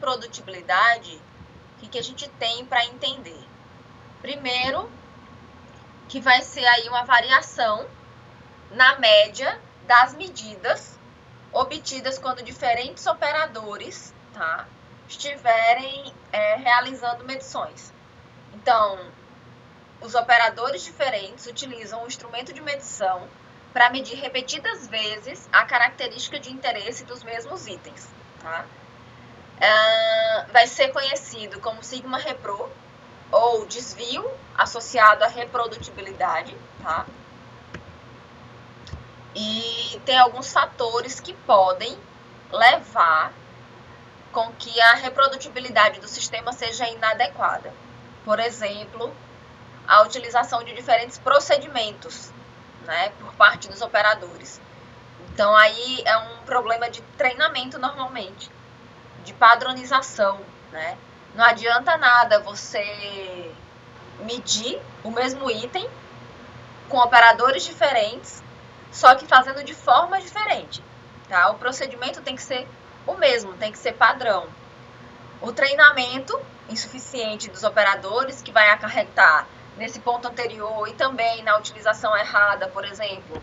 reprodutibilidade, o que a gente tem para entender? Primeiro, que vai ser aí uma variação na média das medidas obtidas quando diferentes operadores, tá, estiverem realizando medições. Então, os operadores diferentes utilizam um instrumento de medição para medir repetidas vezes a característica de interesse dos mesmos itens. Tá? Vai ser conhecido como sigma-repro, ou desvio associado à reprodutibilidade. Tá? E tem alguns fatores que podem levar com que a reprodutibilidade do sistema seja inadequada. Por exemplo, a utilização de diferentes procedimentos, né, por parte dos operadores. Então, aí é um problema de treinamento normalmente, de padronização, né? Não adianta nada você medir o mesmo item com operadores diferentes, só que fazendo de forma diferente, tá? O procedimento tem que ser o mesmo, tem que ser padrão. O treinamento insuficiente dos operadores, que vai acarretar nesse ponto anterior e também na utilização errada, por exemplo,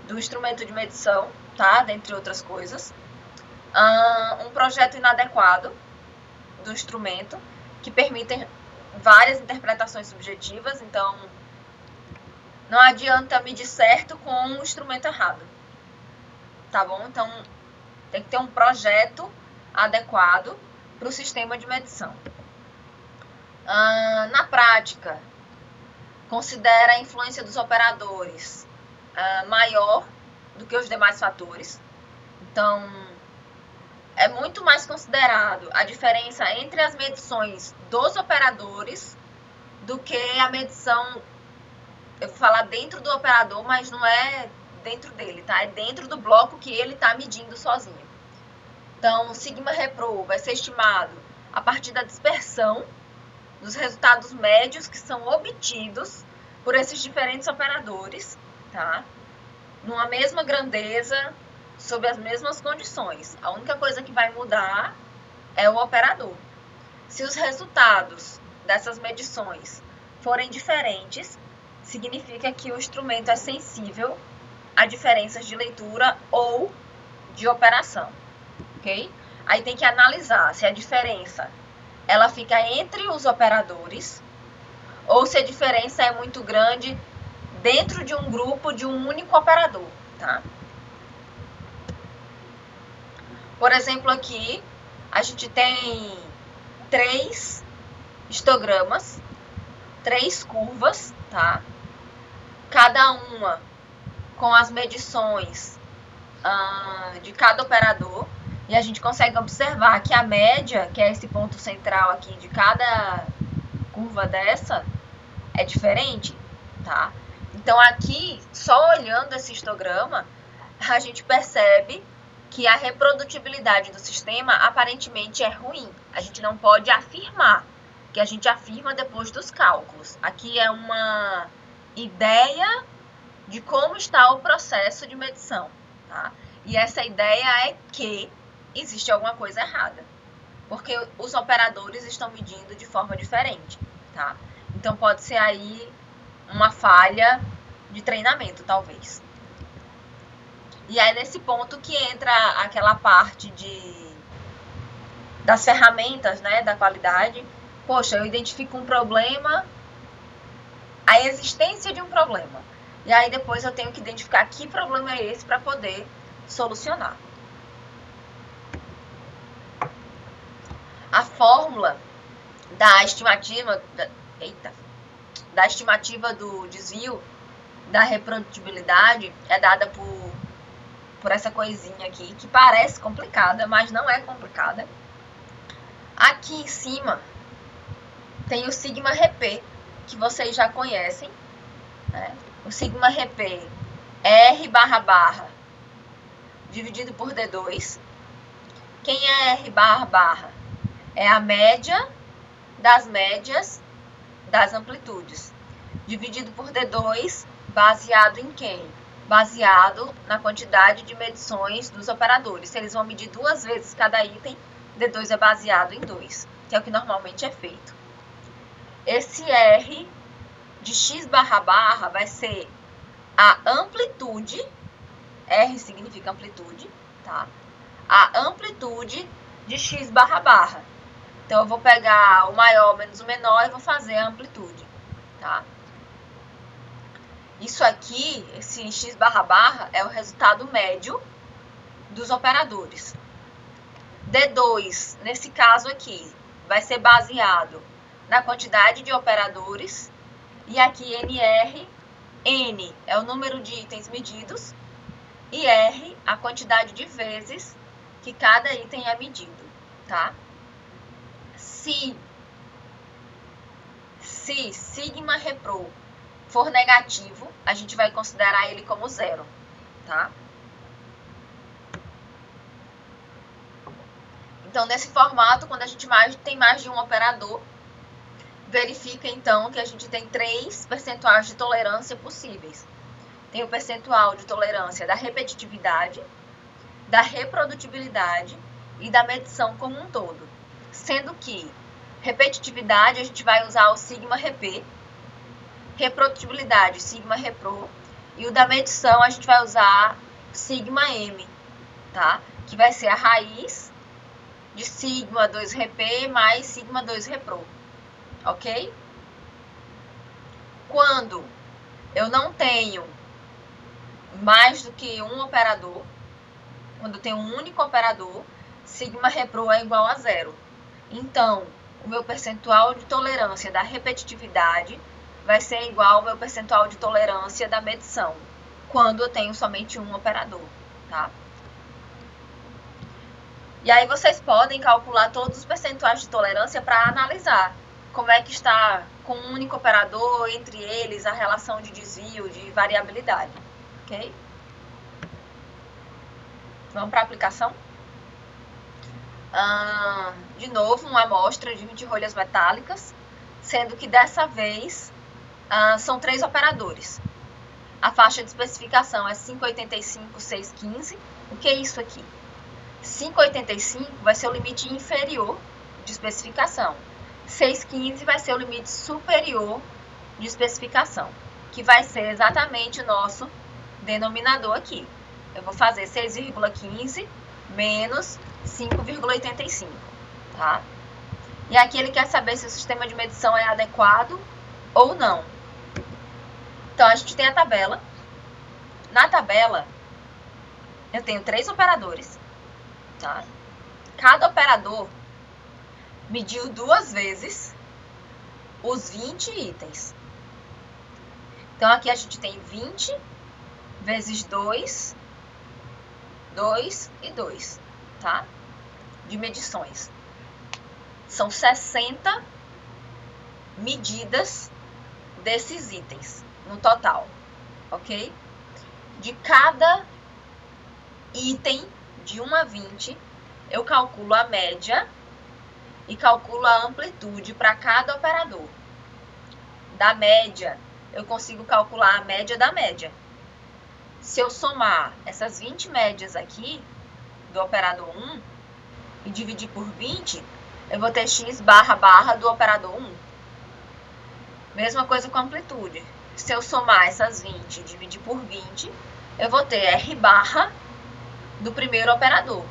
do instrumento de medição, tá? Dentre outras coisas. Um projeto inadequado do instrumento, que permitem várias interpretações subjetivas, então não adianta medir certo com um instrumento errado, tá bom? Então tem que ter um projeto adequado para o sistema de medição. Na prática, considera a influência dos operadores maior do que os demais fatores. Então, é muito mais considerado a diferença entre as medições dos operadores do que a medição, eu vou falar dentro do operador, mas não é dentro dele, tá? É dentro do bloco que ele está medindo sozinho. Então, o sigma-repro vai ser estimado a partir da dispersão dos resultados médios que são obtidos por esses diferentes operadores, tá? Numa mesma grandeza, sob as mesmas condições. A única coisa que vai mudar é o operador. Se os resultados dessas medições forem diferentes, significa que o instrumento é sensível a diferenças de leitura ou de operação, ok? Aí tem que analisar se a diferença ela fica entre os operadores ou se a diferença é muito grande dentro de um grupo de um único operador, tá? Por exemplo, aqui a gente tem 3 histogramas, 3 curvas, tá? Cada uma com as medições de cada operador. E a gente consegue observar que a média, que é esse ponto central aqui de cada curva dessa, é diferente, tá? Então, aqui, só olhando esse histograma, a gente percebe que a reprodutibilidade do sistema aparentemente é ruim. A gente não pode afirmar, que a gente afirma depois dos cálculos. Aqui é uma ideia de como está o processo de medição, tá? E essa ideia é que existe alguma coisa errada, porque os operadores estão medindo de forma diferente, tá? Então, pode ser aí uma falha de treinamento, talvez. E é nesse ponto que entra aquela parte das ferramentas, né, da qualidade. Poxa, eu identifico um problema, a existência de um problema. E aí depois eu tenho que identificar que problema é esse para poder solucionar. A fórmula da estimativa, da estimativa do desvio da reprodutibilidade é dada por essa coisinha aqui, que parece complicada, mas não é complicada. Aqui em cima tem o sigma-rp, que vocês já conhecem, né? O sigma-rp é R//, dividido por D2. Quem é R//? É a média das médias das amplitudes, dividido por D2, baseado em quem? Baseado na quantidade de medições dos operadores. Se eles vão medir 2 vezes cada item, D2 é baseado em 2, que é o que normalmente é feito. Esse R de x barra barra vai ser a amplitude, R significa amplitude, tá? A amplitude de x barra barra. Então, eu vou pegar o maior menos o menor e vou fazer a amplitude, tá? Isso aqui, esse x barra barra, é o resultado médio dos operadores. D2, nesse caso aqui, vai ser baseado na quantidade de operadores. E aqui NR, N é o número de itens medidos e R a quantidade de vezes que cada item é medido, tá? Se sigma repro for negativo, a gente vai considerar ele como zero, tá? Então, nesse formato, quando a gente tem mais de um operador, verifica, então, que a gente tem 3 percentuais de tolerância possíveis. Tem o percentual de tolerância da repetitividade, da reprodutibilidade e da medição como um todo. Sendo que repetitividade a gente vai usar o sigma rep, reprodutibilidade sigma repro, e o da medição a gente vai usar sigma m, tá? Que vai ser a raiz de sigma 2 rep mais sigma 2 repro, ok? Quando eu não tenho mais do que um operador, quando eu tenho um único operador, sigma repro é igual a zero. Então, o meu percentual de tolerância da repetitividade vai ser igual ao meu percentual de tolerância da medição, quando eu tenho somente um operador, tá? E aí vocês podem calcular todos os percentuais de tolerância para analisar como é que está com um único operador, entre eles, a relação de desvio, de variabilidade, ok? Vamos para a aplicação? De novo, uma amostra de 20 rolhas metálicas, sendo que dessa vez são 3 operadores. A faixa de especificação é 585,615. O que é isso aqui? 585 vai ser o limite inferior de especificação. 615 vai ser o limite superior de especificação, que vai ser exatamente o nosso denominador aqui. Eu vou fazer 6,15 menos 5,85, tá? E aqui ele quer saber se o sistema de medição é adequado ou não. Então, a gente tem a tabela. Na tabela, eu tenho 3 operadores, tá? Cada operador mediu 2 vezes os 20 itens. Então, aqui a gente tem 20 vezes 2, 2 e 2, tá? De medições. São 60 medidas desses itens no total, ok? De cada item, de 1 a 20, eu calculo a média e calculo a amplitude para cada operador. Da média, eu consigo calcular a média da média. Se eu somar essas 20 médias aqui, do operador 1, e dividir por 20, eu vou ter x barra barra do operador 1. Mesma coisa com a amplitude. Se eu somar essas 20 e dividir por 20, eu vou ter R barra do primeiro operador,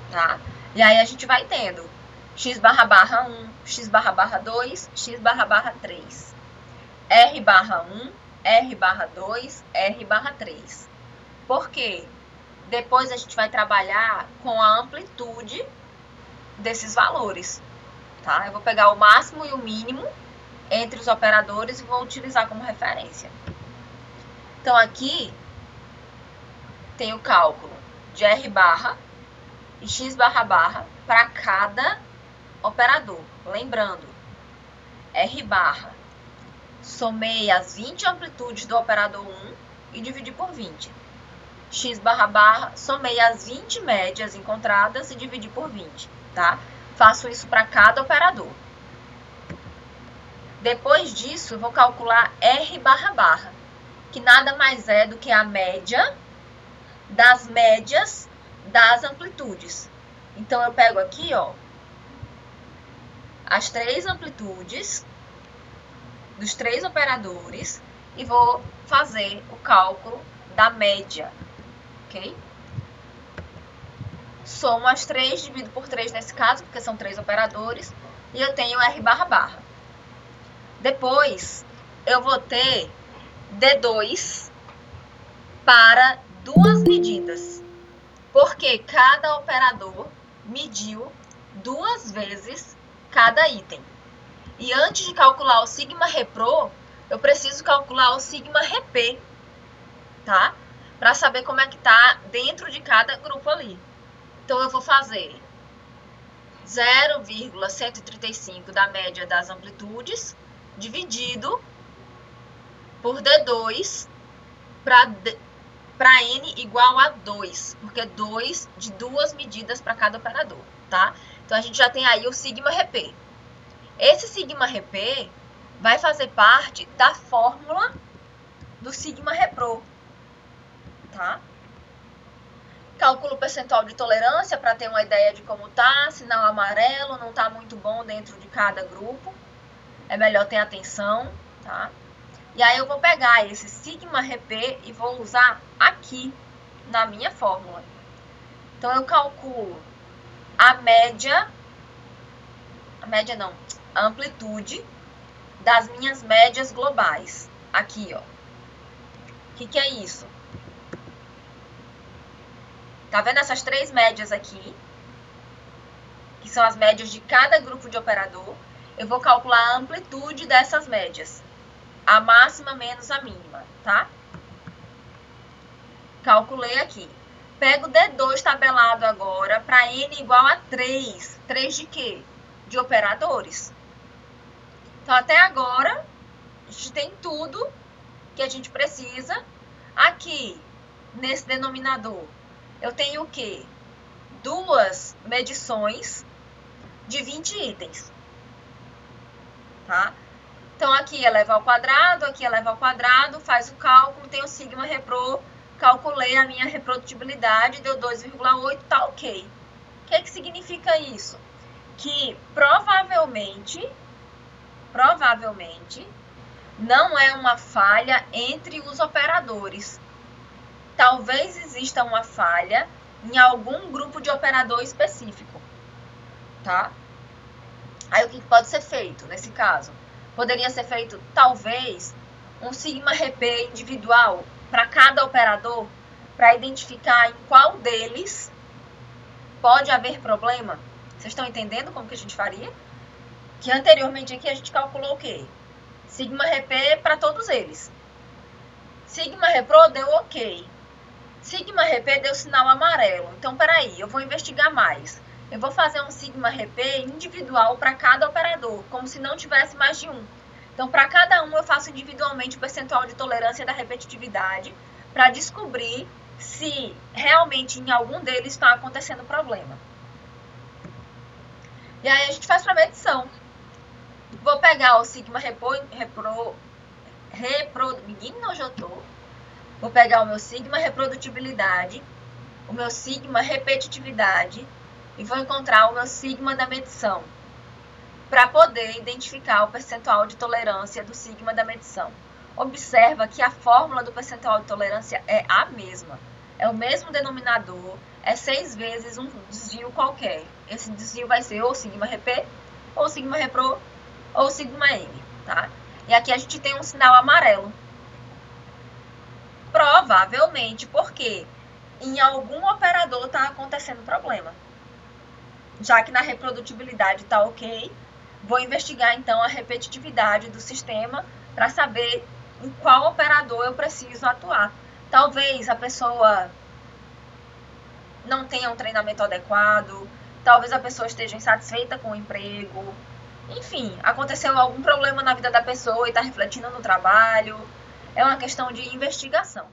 tá? E aí a gente vai tendo x barra barra 1, x barra barra 2, x barra barra 3. R barra 1, R barra 2, R barra 3. Por quê? Depois a gente vai trabalhar com a amplitude desses valores, tá? Eu vou pegar o máximo e o mínimo entre os operadores e vou utilizar como referência. Então, aqui tem o cálculo de R barra e x barra barra para cada operador. Lembrando, R barra, somei as 20 amplitudes do operador 1 e dividi por 20. X barra barra, somei as 20 médias encontradas e dividi por 20, tá? Faço isso para cada operador. Depois disso, eu vou calcular R barra barra, que nada mais é do que a média das médias das amplitudes. Então, eu pego aqui, ó, as 3 amplitudes dos 3 operadores e vou fazer o cálculo da média, ok? Somo as 3, divido por 3 nesse caso, porque são 3 operadores, e eu tenho R barra barra. Depois, eu vou ter D2 para 2 medidas, porque cada operador mediu 2 vezes cada item. E antes de calcular o sigma repro, eu preciso calcular o sigma rep, tá? Para saber como é que tá dentro de cada grupo ali. Então, eu vou fazer 0,135 da média das amplitudes, dividido por D2 para N igual a 2, porque 2 de 2 medidas para cada operador, tá? Então, a gente já tem aí o sigma rep. Esse sigma rep vai fazer parte da fórmula do sigma repro, tá? Calculo o percentual de tolerância para ter uma ideia de como tá, sinal amarelo não tá muito bom dentro de cada grupo, é melhor ter atenção, tá? E aí eu vou pegar esse sigma rep e vou usar aqui na minha fórmula. Então, eu calculo a amplitude das minhas médias globais. Aqui, ó. O que é isso? Tá vendo essas 3 médias aqui? Que são as médias de cada grupo de operador. Eu vou calcular a amplitude dessas médias. A máxima menos a mínima, tá? Calculei aqui. Pego D2 tabelado agora para N igual a 3. 3 de quê? De operadores. Então, até agora, a gente tem tudo que a gente precisa. Aqui, nesse denominador, eu tenho o quê? 2 medições de 20 itens. Tá? Então, aqui eleva ao quadrado, aqui eleva ao quadrado, faz o cálculo, tem o sigma repro, calculei a minha reprodutibilidade, deu 2,8, tá ok. O que significa isso? Que provavelmente, não é uma falha entre os operadores. Talvez exista uma falha em algum grupo de operador específico, tá? Aí, o que pode ser feito nesse caso? Poderia ser feito, talvez, um sigma rep individual para cada operador, para identificar em qual deles pode haver problema. Vocês estão entendendo como que a gente faria? Que anteriormente aqui a gente calculou o quê? Sigma rep para todos eles. Sigma repro deu ok. Sigma rep deu sinal amarelo. Então, peraí, eu vou investigar mais. Eu vou fazer um sigma rep individual para cada operador, como se não tivesse mais de um. Então, para cada um, eu faço individualmente o percentual de tolerância da repetitividade para descobrir se realmente em algum deles está acontecendo problema. E aí, a gente faz para medição. Vou pegar o sigma Vou pegar o meu sigma reprodutibilidade, o meu sigma repetitividade e vou encontrar o meu sigma da medição para poder identificar o percentual de tolerância do sigma da medição. Observa que a fórmula do percentual de tolerância é a mesma. É o mesmo denominador, é 6 vezes um desvio qualquer. Esse desvio vai ser ou sigma rep, ou sigma repro, ou sigma n, tá? E aqui a gente tem um sinal amarelo. Provavelmente porque em algum operador está acontecendo problema. Já que na reprodutibilidade está ok, vou investigar então a repetitividade do sistema para saber em qual operador eu preciso atuar. Talvez a pessoa não tenha um treinamento adequado, talvez a pessoa esteja insatisfeita com o emprego, enfim, aconteceu algum problema na vida da pessoa e está refletindo no trabalho. É uma questão de investigação.